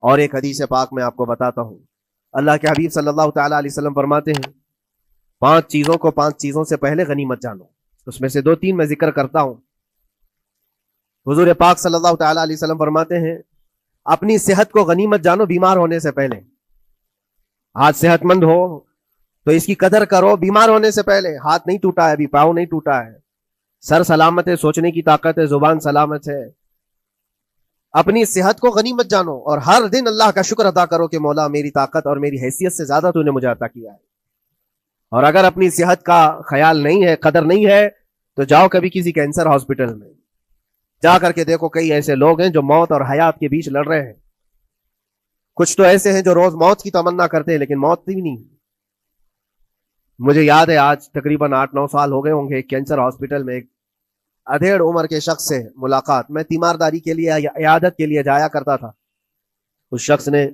اور ایک حدیث پاک میں آپ کو بتاتا ہوں، اللہ کے حبیب صلی اللہ تعالیٰ علیہ وسلم فرماتے ہیں 5 چیزوں کو 5 چیزوں سے پہلے غنیمت جانو، اس میں سے 2-3 میں ذکر کرتا ہوں۔ حضور پاک صلی اللہ تعالیٰ علیہ وسلم فرماتے ہیں اپنی صحت کو غنیمت جانو بیمار ہونے سے پہلے۔ ہاتھ صحت مند ہو تو اس کی قدر کرو بیمار ہونے سے پہلے۔ ہاتھ نہیں ٹوٹا ہے ابھی، پاؤں نہیں ٹوٹا ہے، سر سلامت ہے، سوچنے کی طاقت ہے، زبان سلامت ہے۔ اپنی صحت کو غنیمت جانو اور ہر دن اللہ کا شکر ادا کرو کہ مولا میری طاقت اور میری حیثیت سے زیادہ تو نے مجھے عطا کیا ہے۔ اور اگر اپنی صحت کا خیال نہیں ہے، قدر نہیں ہے، تو جاؤ کبھی کسی کینسر ہاسپٹل میں جا کر کے دیکھو، کئی ایسے لوگ ہیں جو موت اور حیات کے بیچ لڑ رہے ہیں۔ کچھ تو ایسے ہیں جو روز موت کی تمنا کرتے ہیں لیکن موت بھی نہیں۔ مجھے یاد ہے آج تقریباً 8-9 سال ہو گئے ہوں گے، ایک کینسر ہاسپٹل میں ایک ادھیڑ عمر کے شخص سے ملاقات، میں تیمارداری کے لیے یا عیادت کے لیے جایا کرتا تھا۔ اس شخص نے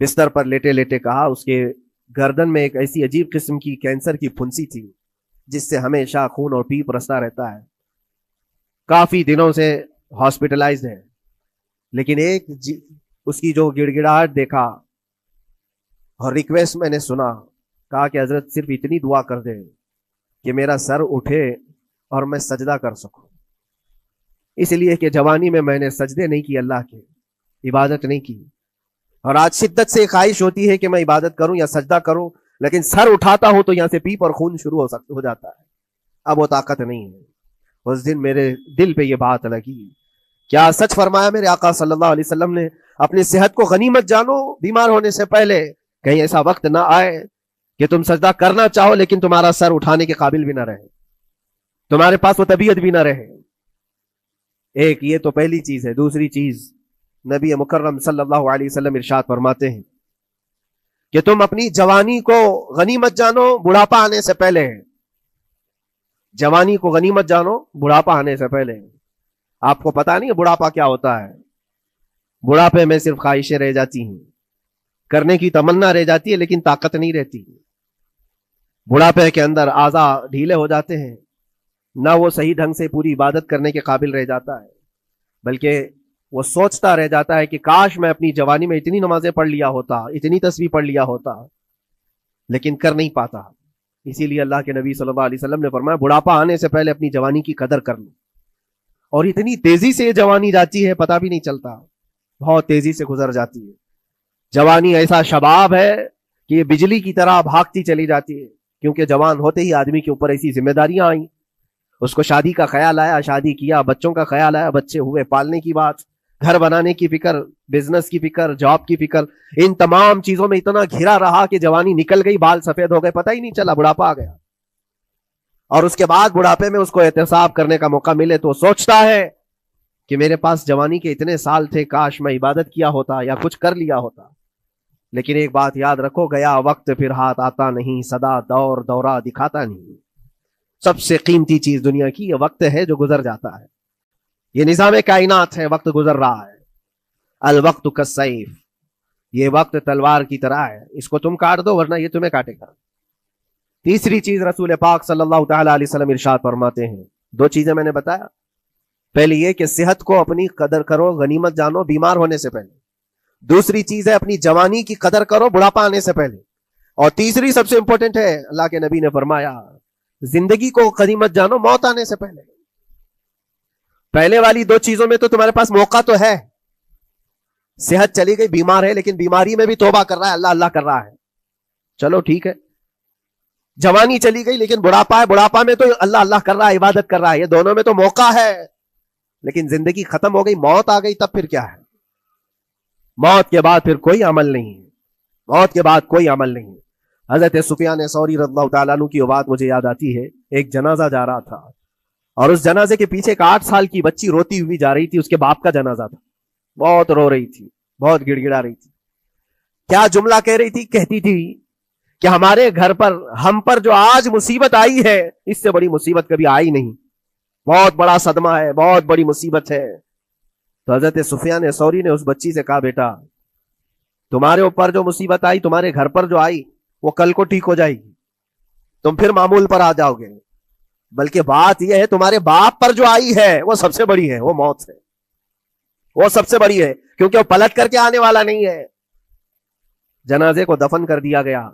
بستر پر لیٹے لیٹے کہا اس کے گردن میں ایک ایسی عجیب قسم کی کینسر کی پھنسی تھی جس سے ہمیشہ خون اور پیپ رستا رہتا ہے، کافی دنوں سے ہاسپٹلائزڈ ہے، لیکن ایک اس کی جو گڑ گڑاہٹ دیکھا اور ریکویسٹ میں نے سنا، کہا کہ حضرت صرف اتنی دعا کر دے کہ میرا سر اٹھے اور میں سجدہ کر سکوں، اس لیے کہ جوانی میں نے سجدے نہیں کی، اللہ کے عبادت نہیں کی، اور آج شدت سے خواہش ہوتی ہے کہ میں عبادت کروں یا سجدہ کروں، لیکن سر اٹھاتا ہوں تو یہاں سے پیپ اور خون شروع ہو جاتا ہے، اب وہ طاقت نہیں ہے۔ اس دن میرے دل پہ یہ بات لگی، کیا سچ فرمایا میرے آقا صلی اللہ علیہ وسلم نے، اپنی صحت کو غنیمت جانو بیمار ہونے سے پہلے، کہیں ایسا وقت نہ آئے کہ تم سجدہ کرنا چاہو لیکن تمہارا سر اٹھانے کے قابل بھی نہ رہے، تمہارے پاس وہ طبیعت بھی نہ رہے۔ ایک یہ تو پہلی چیز ہے۔ دوسری چیز، نبی مکرم صلی اللہ علیہ وسلم ارشاد فرماتے ہیں کہ تم اپنی جوانی کو غنیمت جانو بڑھاپا آنے سے پہلے۔ جوانی کو غنیمت جانو بڑھاپا آنے سے پہلے۔ آپ کو پتا نہیں بڑھاپا کیا ہوتا ہے؟ بڑھاپے میں صرف خواہشیں رہ جاتی ہیں، کرنے کی تمنا رہ جاتی ہے لیکن طاقت نہیں رہتی۔ بڑھاپے کے اندر اعضاء ڈھیلے ہو جاتے ہیں، نہ وہ صحیح ڈھنگ سے پوری عبادت کرنے کے قابل رہ جاتا ہے، بلکہ وہ سوچتا رہ جاتا ہے کہ کاش میں اپنی جوانی میں اتنی نمازیں پڑھ لیا ہوتا، اتنی تسبیح پڑھ لیا ہوتا، لیکن کر نہیں پاتا۔ اسی لیے اللہ کے نبی صلی اللہ علیہ وسلم نے فرمایا بڑھاپا آنے سے پہلے اپنی جوانی کی قدر کر لو۔ اور اتنی تیزی سے یہ جوانی جاتی ہے پتہ بھی نہیں چلتا، بہت تیزی سے گزر جاتی ہے۔ جوانی ایسا شباب ہے کہ یہ بجلی کی طرح بھاگتی چلی جاتی ہے، کیونکہ جوان ہوتے ہی آدمی کے اوپر ایسی ذمہ داریاں آئیں، اس کو شادی کا خیال آیا، شادی کیا، بچوں کا خیال آیا، بچے ہوئے، پالنے کی بات، گھر بنانے کی فکر، بزنس کی فکر، جاب کی فکر، ان تمام چیزوں میں اتنا گھرا رہا کہ جوانی نکل گئی، بال سفید ہو گئے، پتہ ہی نہیں چلا، بڑھاپا آ گیا۔ اور اس کے بعد بڑھاپے میں اس کو احتساب کرنے کا موقع ملے تو سوچتا ہے کہ میرے پاس جوانی کے اتنے سال تھے، کاش میں عبادت کیا ہوتا یا کچھ کر لیا ہوتا۔ لیکن ایک بات یاد رکھو، گیا وقت پھر ہاتھ آتا نہیں، سدا دور دورہ دکھاتا نہیں۔ سب سے قیمتی چیز دنیا کی یہ وقت ہے جو گزر جاتا ہے، یہ نظام کائنات ہے، وقت گزر رہا ہے۔ الوقت کالسیف، یہ وقت تلوار کی طرح ہے، اس کو تم کاٹ دو ورنہ یہ تمہیں کاٹے گا۔ تیسری چیز رسول پاک صلی اللہ تعالی علیہ وسلم ارشاد فرماتے ہیں، 2 چیزیں میں نے بتایا، پہلی یہ کہ صحت کو اپنی قدر کرو، غنیمت جانو بیمار ہونے سے پہلے۔ دوسری چیز ہے اپنی جوانی کی قدر کرو بڑھاپا آنے سے پہلے۔ اور تیسری سب سے امپورٹنٹ ہے، اللہ کے نبی نے فرمایا زندگی کو غنیمت جانو موت آنے سے پہلے۔ پہلے والی 2 چیزوں میں تو تمہارے پاس موقع تو ہے، صحت چلی گئی، بیمار ہے، لیکن بیماری میں بھی توبہ کر رہا ہے، اللہ اللہ کر رہا ہے، چلو ٹھیک ہے۔ جوانی چلی گئی لیکن بڑھاپا ہے، بڑھاپا میں تو اللہ اللہ کر رہا ہے، عبادت کر رہا ہے، یہ دونوں میں تو موقع ہے، لیکن زندگی ختم ہو گئی، موت آ گئی، تب پھر کیا ہے؟ موت کے بعد پھر کوئی عمل نہیں ہے، موت کے بعد کوئی عمل نہیں ہے۔ حضرت سفیان ثوری رضی اللہ تعالیٰ عنہ کی وہ بات مجھے یاد آتی ہے، ایک جنازہ جا رہا تھا اور اس جنازے کے پیچھے ایک 8 سال کی بچی روتی ہوئی جا رہی تھی، اس کے باپ کا جنازہ تھا، بہت رو رہی تھی، بہت گڑ گڑا رہی تھی۔ کیا جملہ کہہ رہی تھی؟ کہتی تھی کہ ہمارے گھر پر، ہم پر جو آج مصیبت آئی ہے اس سے بڑی مصیبت کبھی آئی نہیں، بہت بڑا صدمہ ہے، بہت بڑی مصیبت ہے۔ تو حضرت سفیان ثوری نے اس بچی سے کہا بیٹا تمہارے اوپر جو مصیبت آئی، تمہارے گھر پر جو آئی، وہ کل کو ٹھیک ہو جائے گی، تم پھر معمول پر آ جاؤ گے، بلکہ بات یہ ہے تمہارے باپ پر جو آئی ہے وہ سب سے بڑی ہے، وہ موت ہے۔ وہ سب سے بڑی ہے، کیونکہ وہ پلٹ کر کے آنے والا نہیں ہے۔ جنازے کو دفن کر دیا گیا،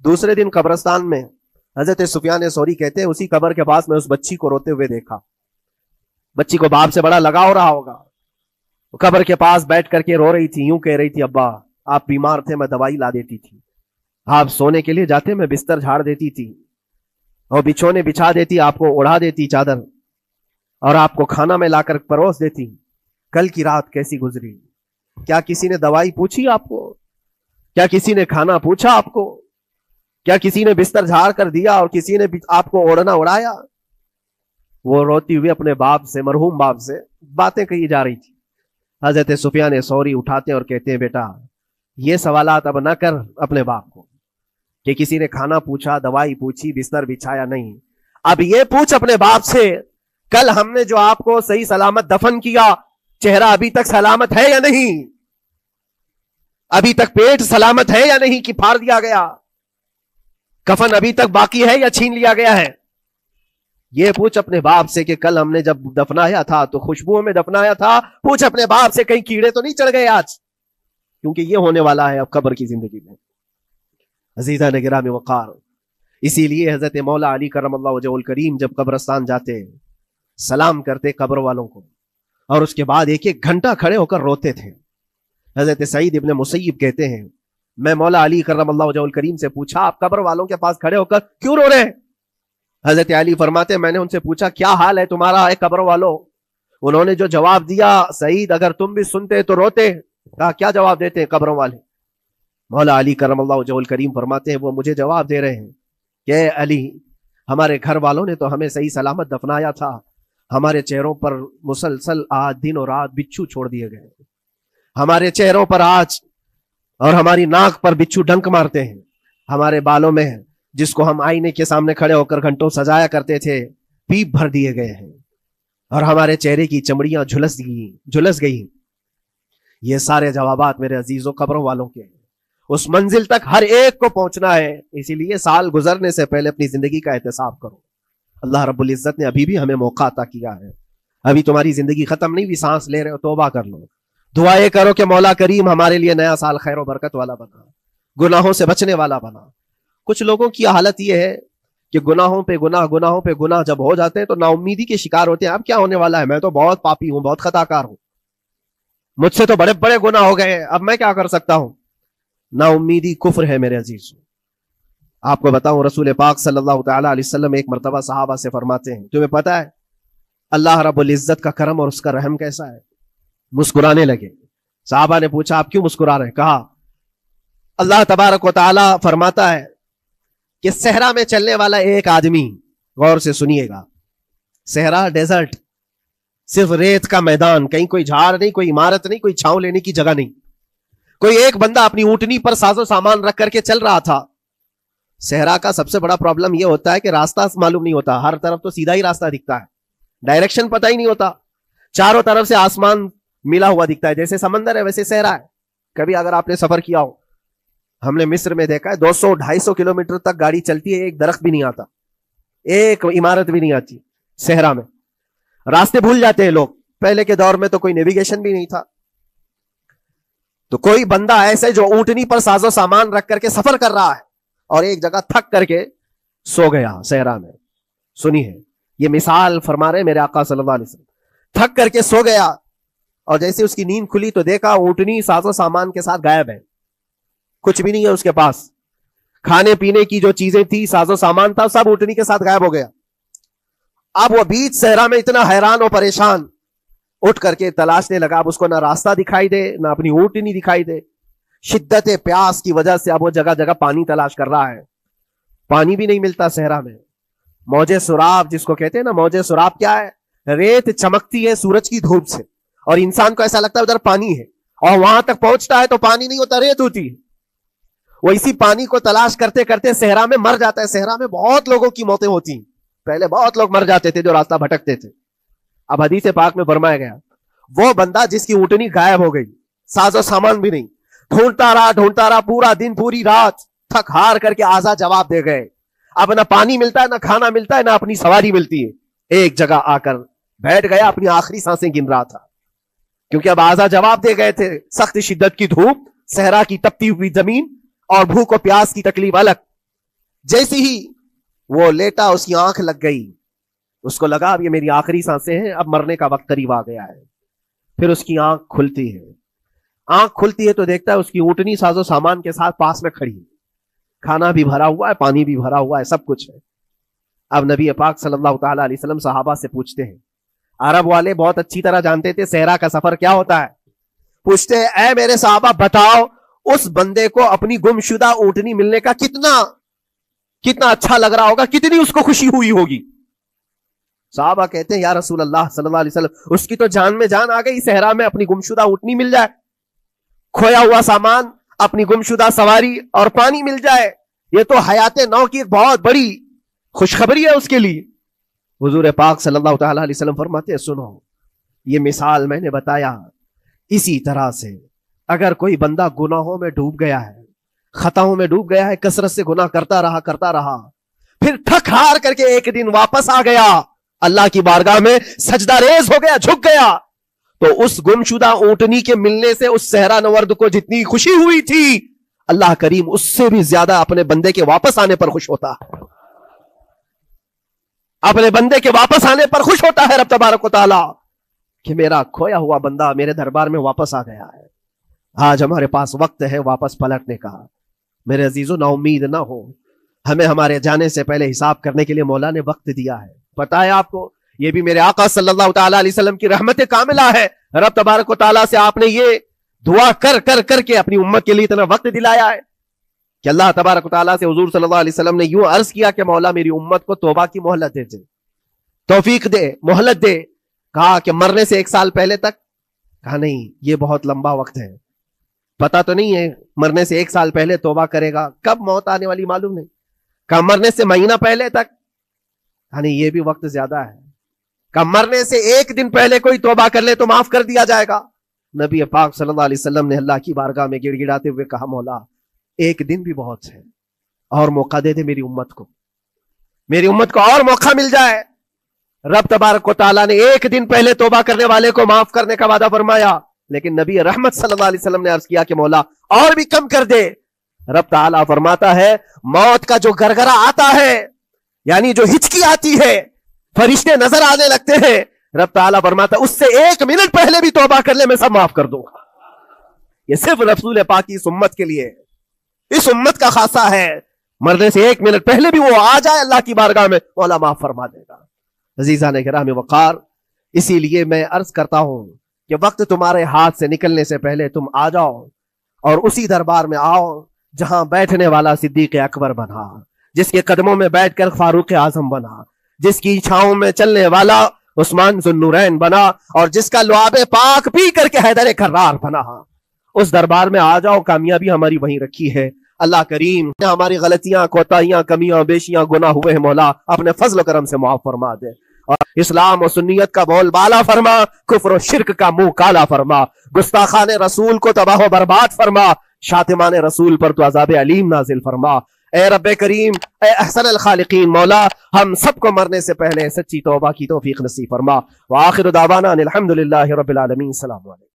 دوسرے دن قبرستان میں حضرت سفیان ثوری کہتے ہیں اسی قبر کے پاس میں اس بچی کو روتے ہوئے دیکھا۔ بچی کو باپ سے بڑا لگاؤ رہا ہوگا، قبر کے پاس بیٹھ کر کے رو رہی تھی، یوں کہہ رہی تھی ابا آپ بیمار تھے میں دوائی لا دیتی تھی، آپ سونے کے لیے جاتے میں بستر جھاڑ دیتی تھی اور بچھونے بچھا دیتی، آپ کو اڑا دیتی چادر، اور آپ کو کھانا میں لا کر پروس دیتی۔ کل کی رات کیسی گزری؟ کیا کسی نے دوائی پوچھی آپ کو؟ کیا کسی نے کھانا پوچھا آپ کو؟ کیا کسی نے بستر جھاڑ کر دیا اور کسی نے آپ کو اوڑھنا اڑایا؟ وہ روتی ہوئی اپنے باپ سے، مرحوم باپ سے باتیں کہی جا رہی تھی۔ حضرت سفیان ثوری اٹھاتے اور کہتے ہیں بیٹا یہ سوالات اب نہ کر اپنے باپ کو کہ کسی نے کھانا پوچھا، دوائی پوچھی، بستر بچھایا، نہیں، اب یہ پوچھ اپنے باپ سے کل ہم نے جو آپ کو صحیح سلامت دفن کیا چہرہ ابھی تک سلامت ہے یا نہیں؟ ابھی تک پیٹ سلامت ہے یا نہیں کہ پھاڑ دیا گیا؟ کفن ابھی تک باقی ہے یا چھین لیا گیا ہے؟ یہ پوچھ اپنے باپ سے کہ کل ہم نے جب دفنایا تھا تو خوشبو میں دفنایا تھا، پوچھ اپنے باپ سے کہیں کیڑے تو نہیں چڑھ گئے آج؟ کیونکہ یہ ہونے والا ہے اب قبر کی زندگی میں۔ عزیزان گرامی وقار، اسی لیے حضرت مولا علی کرم اللہ وجہہ الکریم جب قبرستان جاتے سلام کرتے قبر والوں کو اور اس کے بعد ایک ایک گھنٹہ کھڑے ہو کر روتے تھے۔ حضرت سعید ابن مسیب کہتے ہیں میں مولا علی کرم اللہ وجہہ الکریم سے پوچھا آپ قبر والوں کے پاس کھڑے ہو کر کیوں رو رہے ہیں؟ حضرت علی فرماتے میں نے ان سے پوچھا کیا حال ہے تمہارا اے قبر والوں؟ انہوں نے جو جواب دیا سعید اگر تم بھی سنتے تو روتے۔ کہا کیا جواب دیتے ہیں قبروں والے؟ مولا علی کرم اللہ وجہہ الکریم فرماتے ہیں وہ مجھے جواب دے رہے ہیں کہ اے علی ہمارے گھر والوں نے تو ہمیں صحیح سلامت دفنایا تھا، ہمارے چہروں پر مسلسل آج دن اور رات بچھو چھوڑ دیے گئے، ہمارے چہروں پر آج اور ہماری ناک پر بچھو ڈنک مارتے ہیں، ہمارے بالوں میں جس کو ہم آئینے کے سامنے کھڑے ہو کر گھنٹوں سجایا کرتے تھے پیپ بھر دیے گئے ہیں، اور ہمارے چہرے کی چمڑیاں جھلس گئی۔ یہ سارے جوابات میرے عزیزوں قبروں والوں کے ہیں۔ اس منزل تک ہر ایک کو پہنچنا ہے، اسی لیے سال گزرنے سے پہلے اپنی زندگی کا احتساب کرو۔ اللہ رب العزت نے ابھی بھی ہمیں موقع عطا کیا ہے، ابھی تمہاری زندگی ختم نہیں ہوئی، سانس لے رہے ہو، توبہ کر لو، دعائیں کرو کہ مولا کریم ہمارے لیے نیا سال خیر و برکت والا بنا، گناہوں سے بچنے والا بنا۔ کچھ لوگوں کی حالت یہ ہے کہ گناہوں پہ گناہ جب ہو جاتے ہیں تو نا امیدی کے شکار ہوتے ہیں۔ اب کیا ہونے والا ہے، میں تو بہت پاپی ہوں، بہت خطا کار ہوں، مجھ سے تو بڑے بڑے گناہ ہو گئے ہیں، اب میں کیا کر سکتا ہوں؟ نا امیدی کفر ہے میرے عزیز۔ آپ کو بتاؤں رسول پاک صلی اللہ تعالی علیہ وسلم ایک مرتبہ صحابہ سے فرماتے ہیں تمہیں پتا ہے اللہ رب العزت کا کرم اور اس کا رحم کیسا ہے؟ مسکرانے لگے۔ صحابہ نے پوچھا آپ کیوں مسکرا رہے ہیں؟ کہا اللہ تبارک و تعالی فرماتا ہے کہ صحرا میں چلنے والا ایک آدمی، غور سے سنیے گا، صحرا ڈیزرٹ، صرف ریت کا میدان، کہیں کوئی جھاڑ نہیں، کوئی عمارت نہیں، کوئی چھاؤں لینے کی جگہ نہیں، کوئی ایک بندہ اپنی اونٹنی پر ساز و سامان رکھ کر کے چل رہا تھا۔ صحرا کا سب سے بڑا پرابلم یہ ہوتا ہے کہ راستہ معلوم نہیں ہوتا، ہر طرف تو سیدھا ہی راستہ دکھتا ہے، ڈائریکشن پتہ ہی نہیں ہوتا، چاروں طرف سے آسمان ملا ہوا دکھتا ہے، جیسے سمندر ہے ویسے صحرا ہے۔ کبھی اگر آپ نے سفر کیا ہو، ہم نے مصر میں دیکھا ہے 200-250 کلومیٹر تک گاڑی چلتی ہے، ایک درخت بھی نہیں آتا، ایک عمارت بھی نہیں آتی صحرا میں، راستے بھول جاتے ہیں لوگ۔ پہلے کے دور میں تو کوئی نیویگیشن بھی نہیں تھا، تو کوئی بندہ ایسے جو اونٹنی پر ساز و سامان رکھ کر کے سفر کر رہا ہے اور ایک جگہ تھک کر کے سو گیا صحرا میں۔ سنیے یہ مثال فرما رہے میرے آقا صلی اللہ علیہ وسلم، تھک کر کے سو گیا اور جیسے اس کی نیند کھلی تو دیکھا اونٹنی ساز و سامان کے ساتھ غائب ہے، کچھ بھی نہیں ہے اس کے پاس، کھانے پینے کی جو چیزیں تھی، ساز و سامان تھا، سب اونٹنی کے ساتھ غائب ہو گیا۔ اب وہ بیچ صحرا میں اتنا حیران اور پریشان، اٹھ کر کے تلاشنے لگا، اب اس کو نہ راستہ دکھائی دے نہ اپنی اونٹنی دکھائی دے، شدت پیاس کی وجہ سے اب وہ جگہ جگہ پانی تلاش کر رہا ہے، پانی بھی نہیں ملتا صحرا میں۔ موجے سراب جس کو کہتے ہیں نا، موجے سراب کیا ہے؟ ریت چمکتی ہے سورج کی دھوپ سے اور انسان کو ایسا لگتا ہے ادھر پانی ہے، اور وہاں تک پہنچتا ہے تو پانی نہیں ہوتا، ریت ہوتی ہے۔ وہ اسی پانی کو تلاش کرتے کرتے صحرا میں مر جاتا ہے۔ صحرا میں بہت لوگوں کی موتیں ہوتی ہیں، پہلے بہت لوگ مر جاتے تھے جو راستہ بھٹکتے تھے۔ اب حدیث پاک میں فرمایا گیا وہ بندہ جس کی اونٹنی غائب ہو گئی، ساز و سامان بھی نہیں، ڈھونڈتا رہا پورا دن پوری رات، تھک ہار کر کے آزا جواب دے گئے، اب نہ پانی ملتا ہے، نہ کھانا ملتا ہے، نہ اپنی سواری ملتی ہے، ایک جگہ آ کر بیٹھ گیا، اپنی آخری سانسیں گن رہا تھا۔ کیونکہ اب آزا جواب دے گئے تھے. سخت شدت کی دھوپ، صحرا کی تپتی ہوئی زمین اور بھوک و پیاس کی تکلیف الگ. جیسی ہی وہ لیٹا اس کی آنکھ لگ گئی. اس کو لگا اب یہ میری آخری سانسیں ہیں، اب مرنے کا وقت قریب آ گیا ہے. پھر اس کی آنکھ کھلتی ہے. آنکھ کھلتی ہے تو دیکھتا ہے اس کی اونٹنی ساز و سامان کے ساتھ پاس میں کھڑی ہے. کھانا بھی بھرا ہوا ہے، پانی بھی بھرا ہوا ہے، سب کچھ ہے. اب نبی پاک صلی اللہ تعالی علیہ وسلم صحابہ سے پوچھتے ہیں. عرب والے بہت اچھی طرح جانتے تھے صحرا کا سفر کیا ہوتا ہے. پوچھتے ہیں اے میرے صحابہ بتاؤ اس بندے کو اپنی گمشدہ اونٹنی ملنے کا کتنا اچھا لگ رہا ہوگا، کتنی اس کو خوشی ہوئی ہوگی. صحابہ کہتے ہیں یا رسول اللہ صلی اللہ علیہ وسلم اس کی تو جان میں جان آ گئی، صحرا میں اپنی گمشدہ اونٹنی مل جائے، کھویا ہوا سامان، اپنی گمشدہ سواری اور پانی مل جائے، یہ تو حیات نو کی ایک بہت بڑی خوشخبری ہے اس کے لیے. حضور پاک صلی اللہ تعالی علیہ وسلم فرماتے ہیں سنو، یہ مثال میں نے بتایا، اسی طرح سے اگر کوئی بندہ گناہوں میں ڈوب گیا ہے، خطاؤں میں ڈوب گیا ہے، کثرت سے گناہ کرتا رہا، پھر تھک ہار کر کے ایک دن واپس آ گیا، اللہ کی بارگاہ میں سجدہ ریز ہو گیا، جھک گیا، تو اس گمشدہ اونٹنی کے ملنے سے اس صحرا نورد کو جتنی خوشی ہوئی تھی، اللہ کریم اس سے بھی زیادہ اپنے بندے کے واپس آنے پر خوش ہوتا ہے. اپنے بندے کے واپس آنے پر خوش ہوتا ہے رب تبارک و تعالی کہ میرا کھویا ہوا بندہ میرے دربار میں واپس آ گیا ہے. آج ہمارے پاس وقت ہے واپس پلٹنے کا. میرے عزیزو نا امید نہ ہو، ہمیں ہمارے جانے سے پہلے حساب کرنے کے لیے مولا نے وقت دیا ہے. پتہ ہے آپ کو یہ بھی میرے آقا صلی اللہ تعالی علیہ وسلم کی رحمت کاملہ ہے. رب تبارک و تعالیٰ سے آپ نے یہ دعا کر کے اپنی امت کے لیے اتنا وقت دلایا ہے کہ اللہ تبارک و تعالیٰ سے حضور صلی اللہ علیہ وسلم نے یوں عرض کیا کہ مولا میری امت کو توبہ کی مہلت دے، توفیق دے، مہلت دے. کہا کہ مرنے سے 1 سال پہلے تک؟ کہا نہیں، یہ بہت لمبا وقت ہے، پتا تو نہیں ہے مرنے سے 1 سال پہلے توبہ کرے گا کب موت آنے والی معلوم نہیں. کہا مرنے سے مہینہ پہلے تک؟ کہا نہیں، یہ بھی وقت زیادہ ہے. کہا مرنے سے 1 دن پہلے کوئی توبہ کر لے تو معاف کر دیا جائے گا. نبی پاک صلی اللہ علیہ وسلم نے اللہ کی بارگاہ میں گڑ گڑاتے ہوئے کہا مولا 1 دن بھی بہت ہے، اور موقع دے دے میری امت کو اور موقع مل جائے. رب تبارک و تعالیٰ نے 1 دن پہلے توبہ کرنے والے کو معاف کرنے کا وعدہ فرمایا، لیکن نبی رحمت صلی اللہ علیہ وسلم نے عرض کیا کہ مولا اور بھی کم کر دے. رب تعالیٰ فرماتا ہے موت کا جو گرگرا آتا ہے، یعنی جو ہچکی آتی ہے، فرشتے نظر آنے لگتے ہیں، رب تعالیٰ فرماتا ہے اس سے 1 منٹ پہلے بھی توبہ کر لے میں سب معاف کر دوں گا. یہ صرف رسول پاک کی اس امت کے لیے، اس امت کا خاصہ ہے. مرنے سے 1 منٹ پہلے بھی وہ آ جائے اللہ کی بارگاہ میں، مولا معاف فرما دے گا. عزیزان کرام وقار، اسی لیے میں عرض کرتا ہوں کہ وقت تمہارے ہاتھ سے نکلنے سے پہلے تم آ جاؤ اور اسی دربار میں آؤ جہاں بیٹھنے والا صدیق اکبر بنا، جس کے قدموں میں بیٹھ کر فاروق اعظم بنا، جس کی چھاؤں میں چلنے والا عثمان ذو النورین بنا، اور جس کا لعاب پاک پی کر کے حیدر کرار بنا. اس دربار میں آ جاؤ، کامیابی ہماری وہیں رکھی ہے. اللہ کریم ہماری غلطیاں، کوتاہیاں، کمیاں، بیشیاں، گناہ ہوئے ہیں مولا اپنے فضل و کرم سے معاف فرما دے، اور اسلام و سنیت کا بول بالا فرما، کفر و شرک کا منہ کالا فرما، گستاخان رسول کو تباہ و برباد فرما، شاتمان رسول پر تو عذاب علیم نازل فرما. اے رب کریم، اے احسن الخالقین، مولا ہم سب کو مرنے سے پہلے سچی توبہ کی توفیق نصیب فرما. وآخر دعوانا ان الحمدللہ رب العالمین. السلام علیکم.